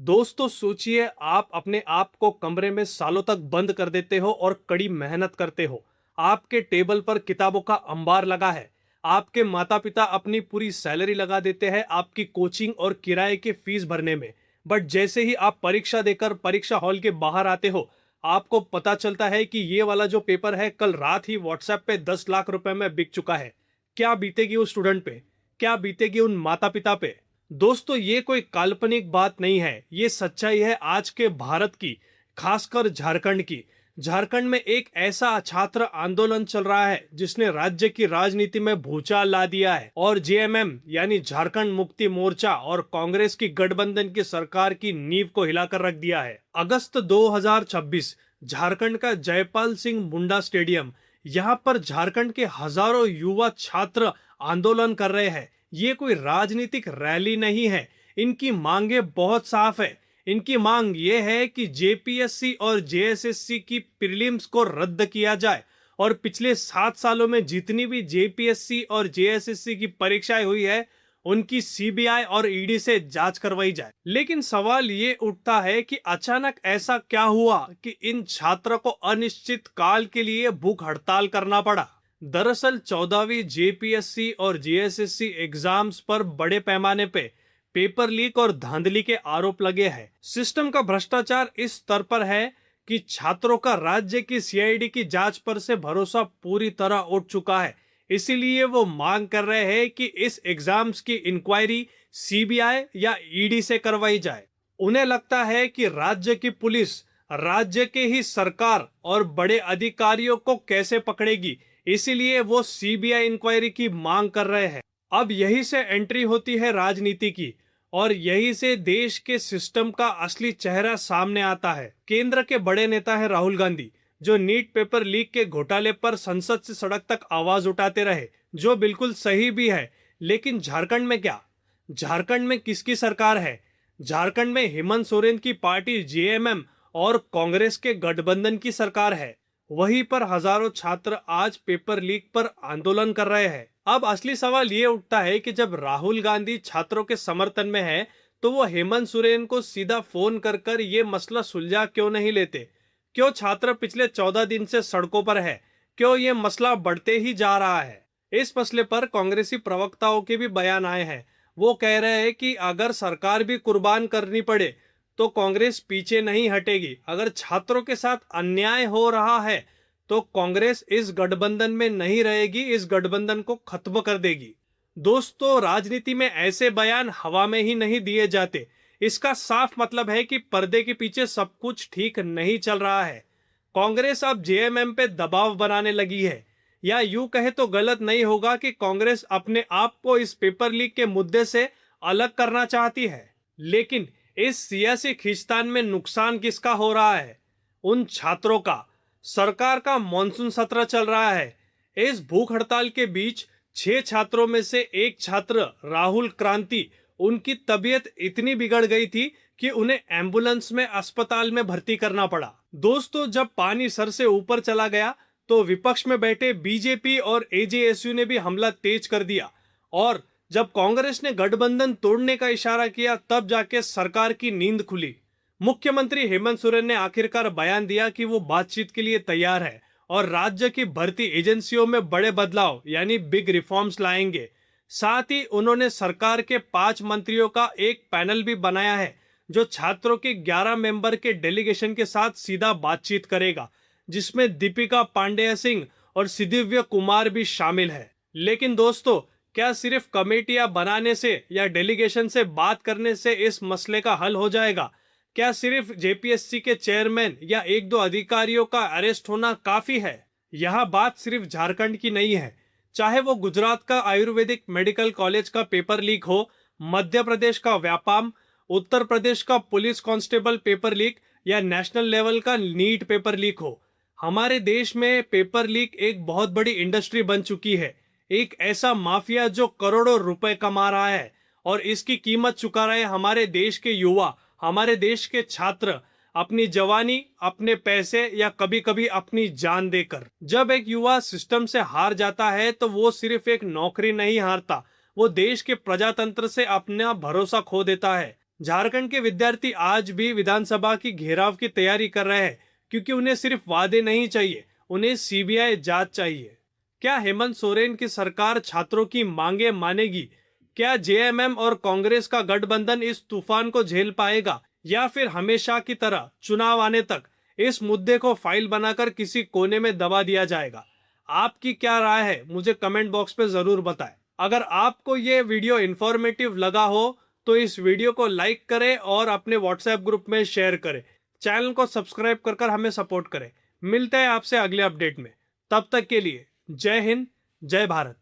दोस्तों सोचिए, आप अपने आप को कमरे में सालों तक बंद कर देते हो और कड़ी मेहनत करते हो। आपके टेबल पर किताबों का अंबार लगा है। आपके माता पिता अपनी पूरी सैलरी लगा देते हैं आपकी कोचिंग और किराए की फीस भरने में। बट जैसे ही आप परीक्षा देकर परीक्षा हॉल के बाहर आते हो, आपको पता चलता है कि ये वाला जो पेपर है कल रात ही व्हाट्सएप पे 10 लाख रुपए में बिक चुका है। क्या बीतेगी उस स्टूडेंट पे? क्या बीतेगी उन माता पिता पे? दोस्तों ये कोई काल्पनिक बात नहीं है, ये सच्चाई है आज के भारत की, खासकर झारखंड की। झारखंड में एक ऐसा छात्र आंदोलन चल रहा है जिसने राज्य की राजनीति में भूचाल ला दिया है और जेएमएम यानी झारखंड मुक्ति मोर्चा और कांग्रेस की गठबंधन की सरकार की नींव को हिलाकर रख दिया है। अगस्त 2026 झारखंड का जयपाल सिंह मुंडा स्टेडियम, यहाँ पर झारखंड के हजारों युवा छात्र आंदोलन कर रहे हैं। ये कोई राजनीतिक रैली नहीं है। इनकी मांगे बहुत साफ है। इनकी मांग ये है कि जेपीएससी और जेएसएससी की प्रीलिम्स को रद्द किया जाए और पिछले 7 सालों में जितनी भी जेपीएससी और जेएसएससी की परीक्षाएं हुई है उनकी सीबीआई और ईडी से जांच करवाई जाए। लेकिन सवाल ये उठता है कि अचानक ऐसा क्या हुआ कि इन छात्रों को अनिश्चित काल के लिए भूख हड़ताल करना पड़ा। दरअसल 14वीं जेपीएससी और जेएसएससी एग्जाम्स पर बड़े पैमाने पे पेपर लीक और धांधली के आरोप लगे हैं। सिस्टम का भ्रष्टाचार इस स्तर पर है कि छात्रों का राज्य की सीआईडी की जांच पर से भरोसा पूरी तरह उठ चुका है। इसीलिए वो मांग कर रहे हैं कि इस एग्जाम्स की इंक्वायरी सीबीआई या ईडी से करवाई जाए। उन्हें लगता है कि राज्य की पुलिस राज्य के ही सरकार और बड़े अधिकारियों को कैसे पकड़ेगी, इसीलिए वो सीबीआई इंक्वायरी की मांग कर रहे हैं। अब यही से एंट्री होती है राजनीति की और यही से देश के सिस्टम का असली चेहरा सामने आता है। केंद्र के बड़े नेता है राहुल गांधी, जो नीट पेपर लीक के घोटाले पर संसद से सड़क तक आवाज उठाते रहे, जो बिल्कुल सही भी है। लेकिन झारखंड में क्या? झारखंड में किसकी सरकार है? झारखंड में हेमंत सोरेन की पार्टी जेएमएम और कांग्रेस के गठबंधन की सरकार है। वहीं पर हजारों छात्र आज पेपर लीक पर आंदोलन कर रहे हैं। अब असली सवाल ये उठता है कि जब राहुल गांधी छात्रों के समर्थन में है तो वो हेमंत सोरेन को सीधा फोन कर कर ये मसला सुलझा क्यों नहीं लेते? क्यों छात्र पिछले 14 दिन से सड़कों पर है? क्यों ये मसला बढ़ते ही जा रहा है? इस मसले पर कांग्रेसी प्रवक्ताओं के भी बयान आए हैं। वो कह रहे हैं कि अगर सरकार भी कुर्बान करनी पड़े तो कांग्रेस पीछे नहीं हटेगी। अगर छात्रों के साथ अन्याय हो रहा है तो कांग्रेस इस गठबंधन में नहीं रहेगी, इस गठबंधन को खत्म कर देगी। दोस्तों राजनीति में ऐसे बयान हवा में ही नहीं दिए जाते। इसका साफ मतलब है कि पर्दे के पीछे सब कुछ ठीक नहीं चल रहा है। कांग्रेस अब जेएमएम पे दबाव बनाने लगी है, या यूं कहे तो गलत नहीं होगा कि कांग्रेस अपने आप को इस पेपर लीक के मुद्दे से अलग करना चाहती है। लेकिन इस सियासी खींचतान में नुकसान किसका हो रहा है? उन छात्रों का। सरकार का मॉनसून सत्र चल रहा है। इस भूख हड़ताल के बीच 6 छात्रों में से एक छात्र राहुल क्रांति, उनकी तबीयत इतनी बिगड़ गई थी कि उन्हें एम्बुलेंस में अस्पताल में भर्ती करना पड़ा। दोस्तों जब पानी सर से ऊपर चला गया तो विपक्ष में बैठे बीजेपी और एजेएसयू ने भी हमला तेज कर दिया और जब कांग्रेस ने गठबंधन तोड़ने का इशारा किया तब जाके सरकार की नींद खुली। मुख्यमंत्री हेमंत सोरेन ने आखिरकार बयान दिया कि वो बातचीत के लिए तैयार है और राज्य की भर्ती एजेंसियों में बड़े बदलाव यानी बिग रिफॉर्म्स लाएंगे। साथ ही उन्होंने सरकार के 5 मंत्रियों का एक पैनल भी बनाया है जो छात्रों के 11 मेंबर के डेलीगेशन के साथ सीधा बातचीत करेगा, जिसमें दीपिका पांडेय सिंह और सिद्धिव्य कुमार भी शामिल है। लेकिन दोस्तों क्या सिर्फ कमेटियां बनाने से या डेलीगेशन से बात करने से इस मसले का हल हो जाएगा? क्या सिर्फ जेपीएससी के चेयरमैन या 1-2 अधिकारियों का अरेस्ट होना काफी है? यह बात सिर्फ झारखंड की नहीं है। चाहे वो गुजरात का आयुर्वेदिक मेडिकल कॉलेज का पेपर लीक हो, मध्य प्रदेश का व्यापाम, उत्तर प्रदेश का पुलिस कांस्टेबल पेपर लीक या नेशनल लेवल का नीट पेपर लीक हो, हमारे देश में पेपर लीक एक बहुत बड़ी इंडस्ट्री बन चुकी है। एक ऐसा माफिया जो करोड़ों रुपए कमा रहा है और इसकी कीमत चुका रहे हमारे देश के युवा, हमारे देश के छात्र, अपनी जवानी, अपने पैसे या कभी कभी अपनी जान देकर। जब एक युवा सिस्टम से हार जाता है तो वो सिर्फ एक नौकरी नहीं हारता, वो देश के प्रजातंत्र से अपना भरोसा खो देता है। झारखंड के विद्यार्थी आज भी विधानसभा की घेराव की तैयारी कर रहे हैं, क्योंकि उन्हें सिर्फ वादे नहीं चाहिए, उन्हें सीबीआई जांच चाहिए। क्या हेमंत सोरेन की सरकार छात्रों की मांगे मानेगी? क्या जेएमएम और कांग्रेस का गठबंधन इस तूफान को झेल पाएगा, या फिर हमेशा की तरह चुनाव आने तक इस मुद्दे को फाइल बनाकर किसी कोने में दबा दिया जाएगा? आपकी क्या राय है, मुझे कमेंट बॉक्स पे जरूर बताएं। अगर आपको ये वीडियो इंफॉर्मेटिव लगा हो तो इस वीडियो को लाइक करें और अपने व्हाट्सएप ग्रुप में शेयर करें। चैनल को सब्सक्राइब कर हमें सपोर्ट करें। मिलते हैं आपसे अगले अपडेट में। तब तक के लिए जय हिंद, जय भारत।